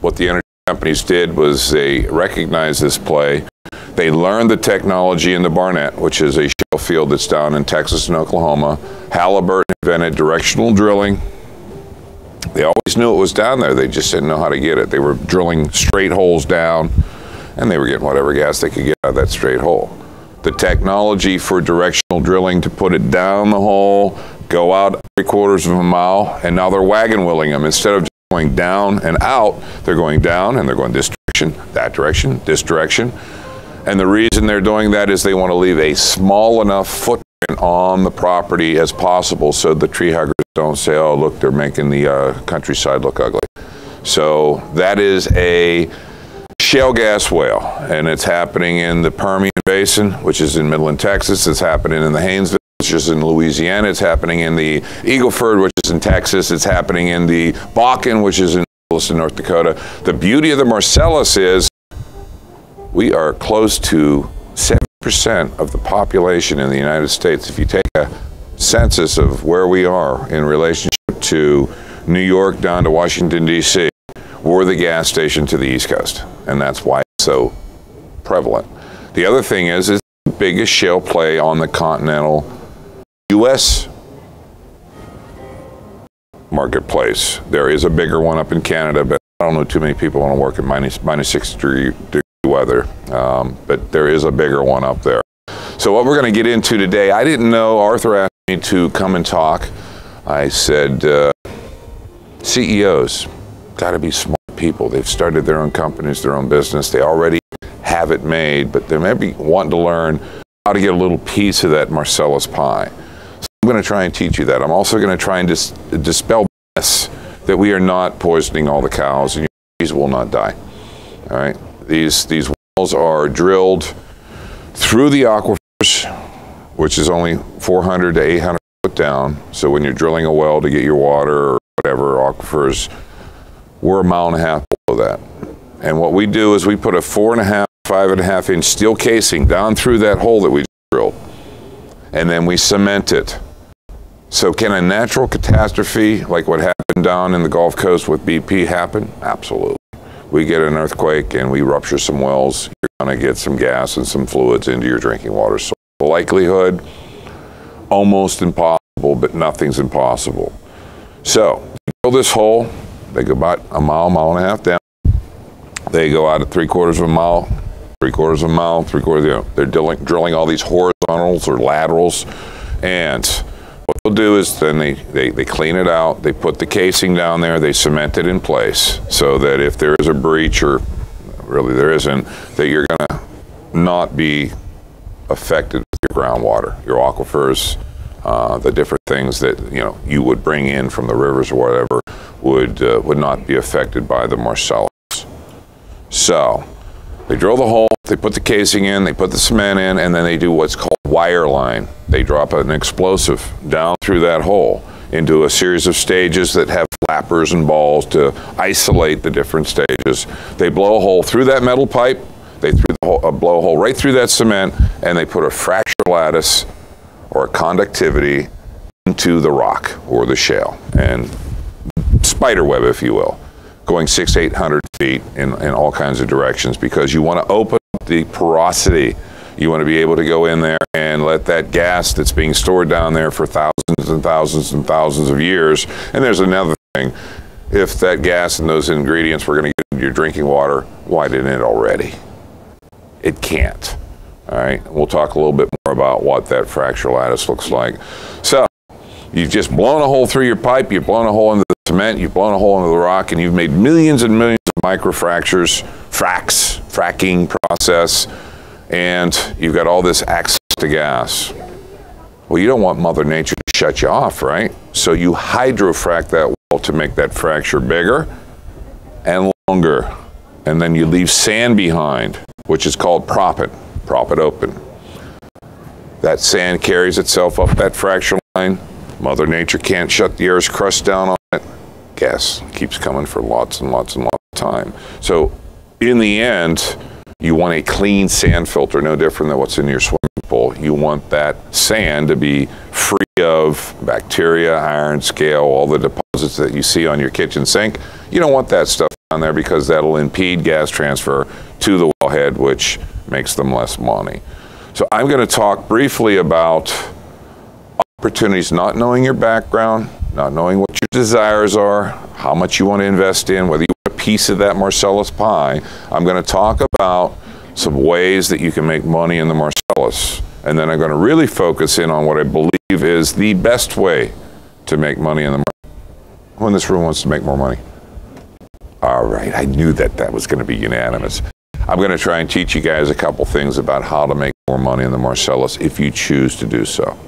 what the energy companies did was they recognized this play. They learned the technology in the Barnett, which is a shale field that's down in Texas and Oklahoma. Halliburton invented directional drilling. They always knew it was down there. They just didn't know how to get it. They were drilling straight holes down, and they were getting whatever gas they could get out of that straight hole. The technology for directional drilling to put it down the hole, go out 3/4 of a mile, and now they're wagon wheeling them. Instead of just going down and out, they're going down and they're going this direction, that direction, this direction. And the reason they're doing that is they want to leave a small enough footprint on the property as possible so the tree huggers don't say, oh, look, they're making the countryside look ugly. So that is a shale gas well, and it's happening in the Permian Basin, which is in Midland, Texas. It's happening in the Haynesville, which is in Louisiana. It's happening in the Eagle Ford, which is in Texas. It's happening in the Bakken, which is in North Dakota. The beauty of the Marcellus is we are close to 7% of the population in the United States. If you take a census of where we are in relationship to New York down to Washington, D.C., we're the gas station to the East Coast, and that's why it's so prevalent. The other thing is it's the biggest shale play on the continental U.S. marketplace. There is a bigger one up in Canada, but I don't know too many people want to work at minus 60 degree weather, but there is a bigger one up there. So what we're going to get into today, I didn't know, Arthur asked me to come and talk. I said, CEOs got to be smart people. They've started their own companies, their own business. They already have it made, but they may be wanting to learn how to get a little piece of that Marcellus pie. So I'm going to try and teach you that. I'm also going to try and dispel this, that we are not poisoning all the cows and your trees will not die. All right. These wells are drilled through the aquifers, which is only 400 to 800 foot down. So when you're drilling a well to get your water or whatever aquifers, we're 1.5 miles below that. And what we do is we put a 4.5, 5.5 inch steel casing down through that hole that we drilled, and then we cement it. So can a natural catastrophe like what happened down in the Gulf Coast with BP happen? Absolutely. We get an earthquake and we rupture some wells, you're going to get some gas and some fluids into your drinking water. So the likelihood, almost impossible, but nothing's impossible. So you drill this hole, they go about 1.5 miles down. They go out at 3/4 of a mile, 3/4 of a mile, 3/4, you know, they're drilling all these horizontals or laterals. And what they'll do is then they clean it out, they put the casing down there, they cement it in place so that if there is a breach, or really there isn't, that you're going to not be affected with your groundwater, your aquifers, the different things that you would bring in from the rivers or whatever would not be affected by the Marcellus. So they drill the hole, they put the casing in, they put the cement in, and then they do what's called wire line. They drop an explosive down through that hole into a series of stages that have flappers and balls to isolate the different stages. They blow a hole through that metal pipe, they blow a hole right through that cement, and they put a fracture lattice or a conductivity into the rock or the shale, and spider web, if you will, going 600 to 800 feet in all kinds of directions, because you want to open up the porosity. You want to be able to go in there and let that gas that's being stored down there for thousands and thousands and thousands of years. And there's another thing. If that gas and those ingredients were going to get into your drinking water, why didn't it already? It can't. All right. We'll talk a little bit more about what that fracture lattice looks like. So you've just blown a hole through your pipe, you've blown a hole into the cement, you've blown a hole into the rock, and you've made millions and millions of microfractures, fracking process, and you've got all this access to gas. Well, you don't want Mother Nature to shut you off, right? So you hydrofrack that well to make that fracture bigger and longer. And then you leave sand behind, which is called proppant open. That sand carries itself up that fracture line. Mother Nature can't shut the Earth's crust down on it. Gas keeps coming for lots and lots and lots of time. So in the end, you want a clean sand filter, no different than what's in your swimming pool. You want that sand to be free of bacteria, iron, scale, all the deposits that you see on your kitchen sink. You don't want that stuff down there because that'll impede gas transfer to the wellhead, which makes them less money. So I'm going to talk briefly about opportunities, not knowing your background, not knowing what your desires are, how much you want to invest in, whether you want a piece of that Marcellus pie. I'm going to talk about some ways that you can make money in the Marcellus. And then I'm going to really focus in on what I believe is the best way to make money in the Marcellus. Who in this room wants to make more money? All right, I knew that was going to be unanimous. I'm going to try and teach you guys a couple things about how to make more money in the Marcellus if you choose to do so.